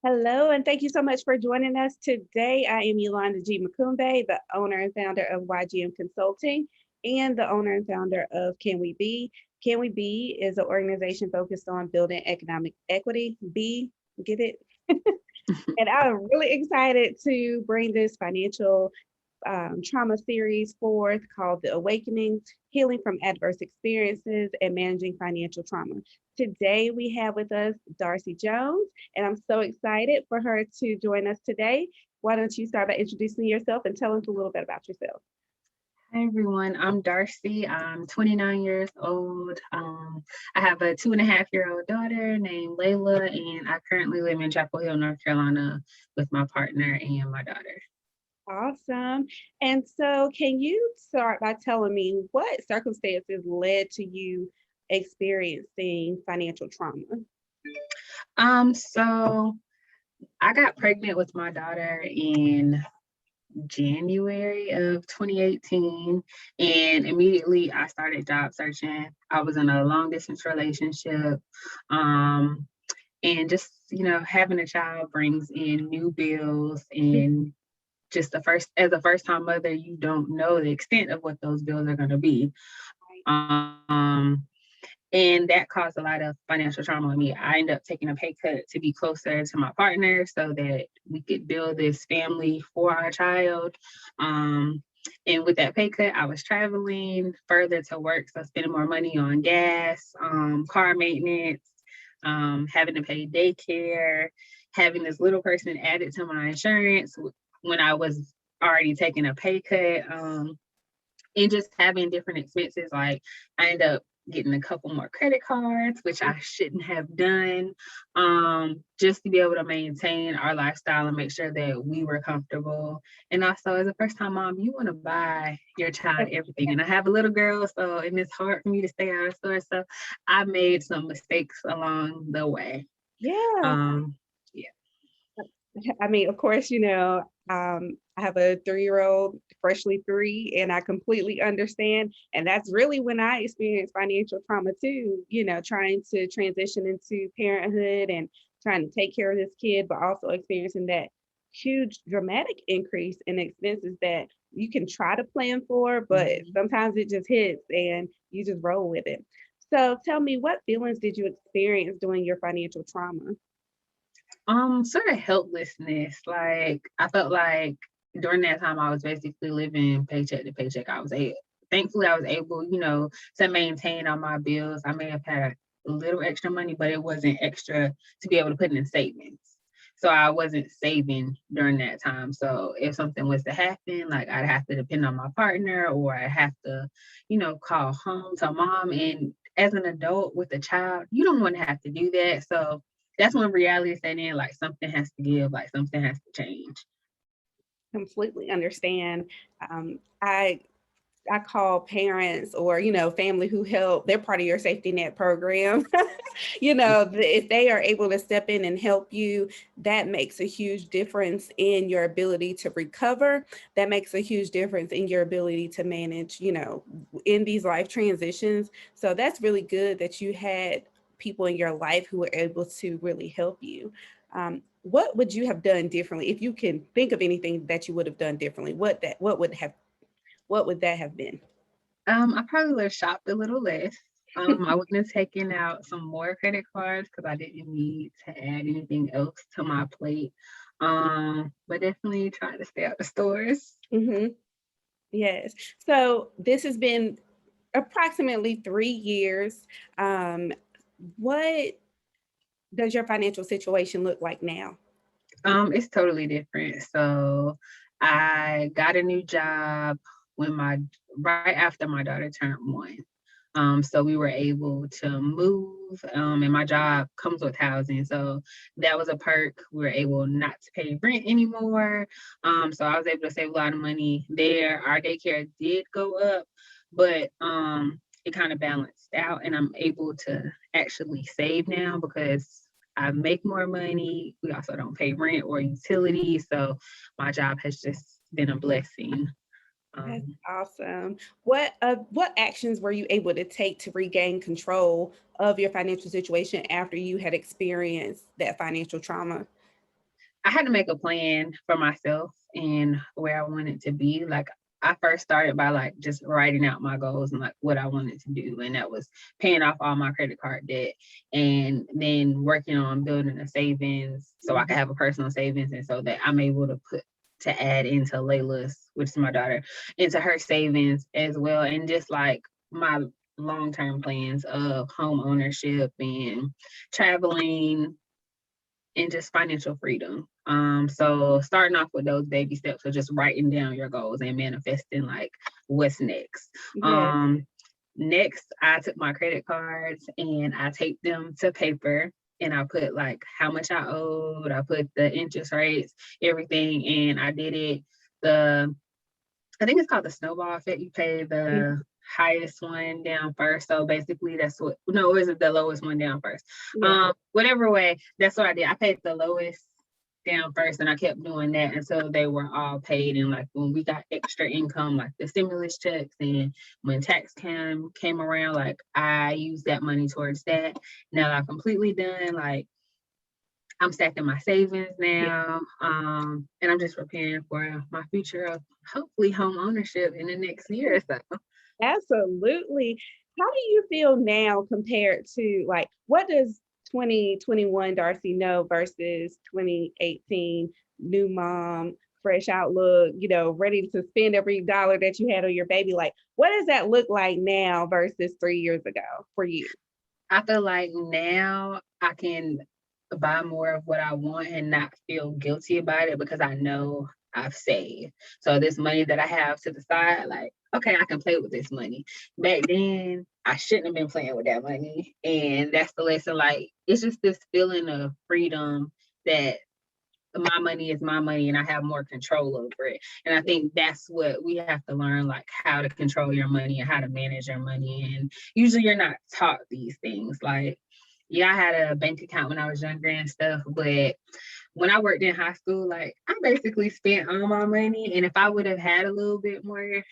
Hello, and thank you so much for joining us today. I am Yolanda G. Makumbe, the owner and founder of YGM Consulting and the owner and founder of Can We Be? Can We Be is an organization focused on building economic equity. Be, get it? And I'm really excited to bring this financial trauma series forth called The Awakening, Healing from Adverse Experiences and Managing Financial Trauma. Today we have with us Darci Jones, and I'm so excited for her to join us today. Why don't you start by introducing yourself and tell us a little bit about yourself? Hi everyone, I'm Darcy. I'm 29 years old. I have a 2.5-year-old daughter named Layla, and I currently live in Chapel Hill, North Carolina, with my partner and my daughter. Awesome. And so, can you start by telling me what circumstances led to you experiencing financial trauma? So I got pregnant with my daughter in January of 2018, and immediately I started job searching. I was in a long distance relationship. Um, and just having a child brings in new bills, and just as a first time mother, you don't know the extent of what those bills are going to be. um and that caused a lot of financial trauma on me. I ended up taking a pay cut to be closer to my partner so that we could build this family for our child. And with that pay cut, I was traveling further to work, so spending more money on gas, car maintenance, having to pay daycare, having this little person added to my insurance when I was already taking a pay cut, and just having different expenses. Like I ended up getting a couple more credit cards, which I shouldn't have done, just to be able to maintain our lifestyle and make sure that we were comfortable. And also, as a first time mom, you want to buy your child everything. And I have a little girl, and it's hard for me to stay out of stores. So I made some mistakes along the way. Yeah. Um, yeah. I mean, of course, I have a 3-year-old, freshly three, and I completely understand. And that's really when I experienced financial trauma too, trying to transition into parenthood and trying to take care of this kid, but also experiencing that huge dramatic increase in expenses that you can try to plan for, but sometimes it just hits and you just roll with it. So tell me, what feelings did you experience during your financial trauma? Sort of helplessness. Like I felt like during that time I was basically living paycheck to paycheck. Thankfully I was able, to maintain all my bills. I may have had a little extra money, but it wasn't extra to be able to put in savings. So I wasn't saving during that time. So if something was to happen, like I'd have to depend on my partner, or I have to, call home to mom. And as an adult with a child, you don't want to have to do that. So that's when reality set in, like something has to give, like something has to change. Completely understand. I call parents or family who help. They're part of your safety net program. If they are able to step in and help you, that makes a huge difference in your ability to recover. That makes a huge difference in your ability to manage, in these life transitions. So that's really good that you had people in your life who were able to really help you. What would you have done differently if you can think of anything that you would have done differently? What would that have been? I probably would have shopped a little less. I wouldn't have taken out some more credit cards because I didn't need to add anything else to my plate. But definitely trying to stay out the stores. Hmm. Yes. So this has been approximately 3 years. Um, what does your financial situation look like now? It's totally different. So I got a new job when my right after my daughter turned 1. So we were able to move, and my job comes with housing. So that was a perk. We were able not to pay rent anymore. So I was able to save a lot of money there. Our daycare did go up, but it kind of balanced out, and I'm able to actually save now because I make more money. We also don't pay rent or utilities. So my job has just been a blessing. That's Um, awesome. What actions were you able to take to regain control of your financial situation after you had experienced that financial trauma? I had to make a plan for myself and where I wanted to be. Like I first started by like just writing out my goals and like what I wanted to do. And that was paying off all my credit card debt and then working on building a savings so I could have a personal savings and so that I'm able to add into Layla's, which is my daughter, into her savings as well. And just like my long-term plans of home ownership and traveling and just financial freedom. So starting off with those baby steps of just writing down your goals and manifesting like what's next. Yes. Next, I took my credit cards and I taped them to paper and I put like how much I owed, I put the interest rates, everything, and I did it I think it's called the snowball effect. You pay the highest one down first. So basically that's what, no, is it the lowest one down first? Yeah. Whatever way, that's what I did. I paid the lowest down first and I kept doing that until they were all paid. And like when we got extra income, like the stimulus checks and when tax came around, like I used that money towards that. Now I'm completely done. Like I'm stacking my savings Yeah. now, and I'm just preparing for my future of hopefully home ownership in the next year or so. Absolutely. How do you feel now compared to like what does 2021 Darcy know versus 2018 new mom, fresh outlook, ready to spend every dollar that you had on your baby? Like, what does that look like now versus 3 years ago for you? I feel like now I can buy more of what I want and not feel guilty about it because I know I've saved. So this money that I have to the side, like, okay, I can play with this money. Back then, I shouldn't have been playing with that money. And that's the lesson. Like, it's just this feeling of freedom that my money is my money and I have more control over it. And I think that's what we have to learn, like how to control your money and how to manage your money. And usually you're not taught these things. Like, yeah, I had a bank account when I was younger and stuff, but when I worked in high school, like I basically spent all my money. And if I would have had a little bit more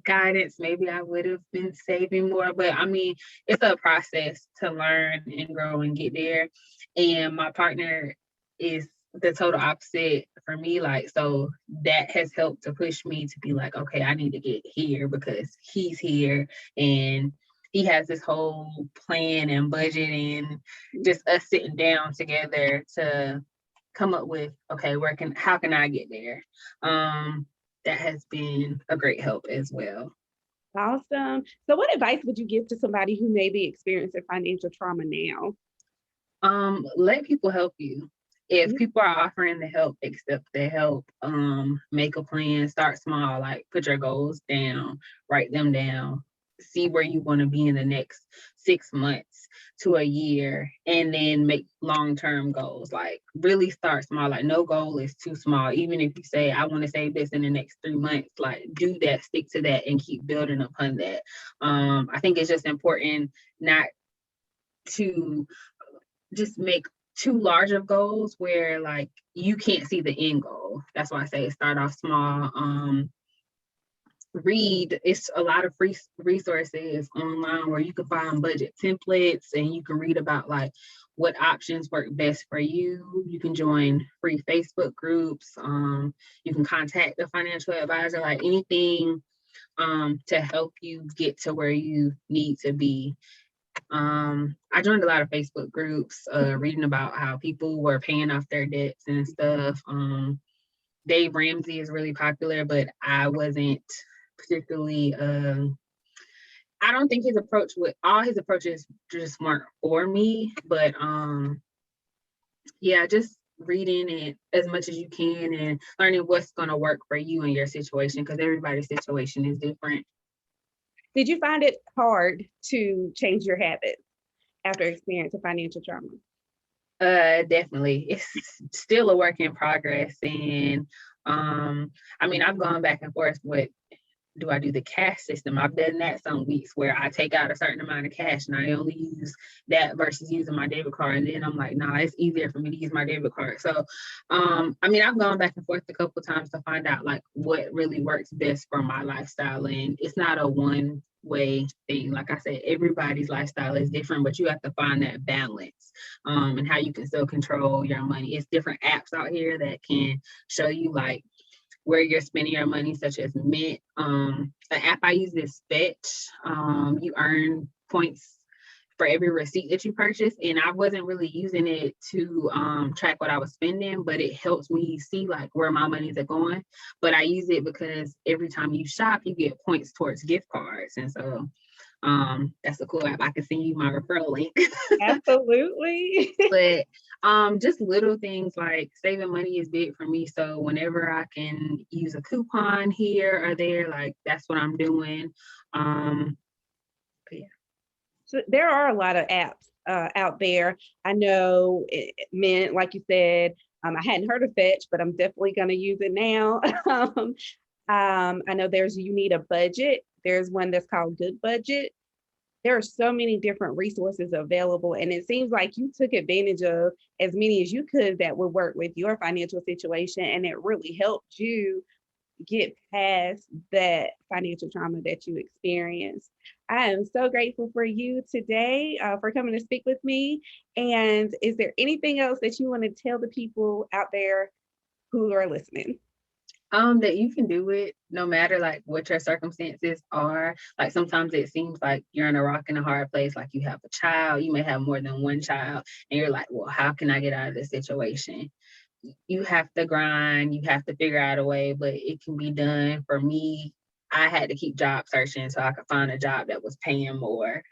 guidance, maybe I would have been saving more. But I mean, it's a process to learn and grow and get there. And my partner is the total opposite for me. Like, so that has helped to push me to be like, okay, I need to get here because he's here and he has this whole plan and budget and just us sitting down together to come up with, okay, how can I get there? That has been a great help as well. Awesome. So, what advice would you give to somebody who may be experiencing financial trauma now? Let people help you. If Mhm. people are offering the help, accept the help. Make a plan, start small, like put your goals down, write them down, see where you want to be in the next 6 months to a year, and then make long-term goals. Like really start small. Like no goal is too small. Even if you say, I want to save this in the next 3 months, like do that, stick to that, and keep building upon that. I think it's just important not to just make too large of goals where like you can't see the end goal. That's why I say start off small. Read, it's a lot of free resources online where you can find budget templates and you can read about like what options work best for you. You can join free Facebook groups. You can contact a financial advisor, like anything to help you get to where you need to be. I joined a lot of Facebook groups, reading about how people were paying off their debts and stuff. Dave Ramsey is really popular, but I wasn't particularly, I don't think his approach with all his approaches just weren't for me, but yeah, just reading it as much as you can and learning what's going to work for you in your situation because everybody's situation is different. Did you find it hard to change your habits after experiencing financial trauma? Definitely. It's still a work in progress. And I mean, I've gone back and forth with, do I do the cash system? I've done that some weeks where I take out a certain amount of cash and I only use that versus using my debit card. And then I'm like, nah, it's easier for me to use my debit card. So, I mean, I've gone back and forth a couple times to find out like what really works best for my lifestyle. And it's not a one way thing. Like I said, everybody's lifestyle is different, but you have to find that balance, and how you can still control your money. It's different apps out here that can show you like where you're spending your money, such as Mint. The app I use is Fetch. You earn points for every receipt that you purchase, and I wasn't really using it to track what I was spending, but it helps me see like where my monies are going. But I use it because every time you shop, you get points towards gift cards, and so that's a cool app. I can send you my referral link. Absolutely. But just little things like saving money is big for me. So whenever I can use a coupon here or there, like that's what I'm doing. But yeah. So there are a lot of apps out there. I know it meant, like you said, I hadn't heard of Fetch, but I'm definitely going to use it now. I know there's You Need a Budget. There's one that's called Good Budget. There are so many different resources available, and it seems like you took advantage of as many as you could that would work with your financial situation, and it really helped you get past that financial trauma that you experienced. I am so grateful for you today for coming to speak with me. And is there anything else that you want to tell the people out there who are listening? That you can do it no matter like what your circumstances are. Like sometimes it seems like you're in a rock and a hard place, like you have a child, you may have more than one child, and you're like, well, how can I get out of this situation? You have to grind, you have to figure out a way, but it can be done. For me, I had to keep job searching so I could find a job that was paying more.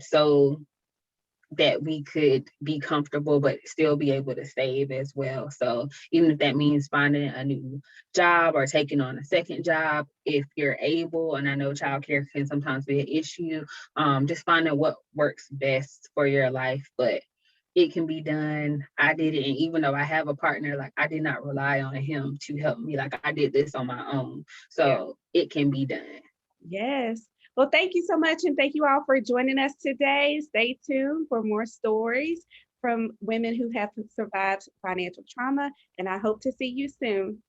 So that we could be comfortable but still be able to save as well. So even if that means finding a new job or taking on a second job, if you're able, and I know childcare can sometimes be an issue, just finding what works best for your life. But it can be done. I did it, and even though I have a partner, like I did not rely on him to help me. Like I did this on my own. So it can be done. Yes. Well, thank you so much. And thank you all for joining us today. Stay tuned for more stories from women who have survived financial trauma. And I hope to see you soon.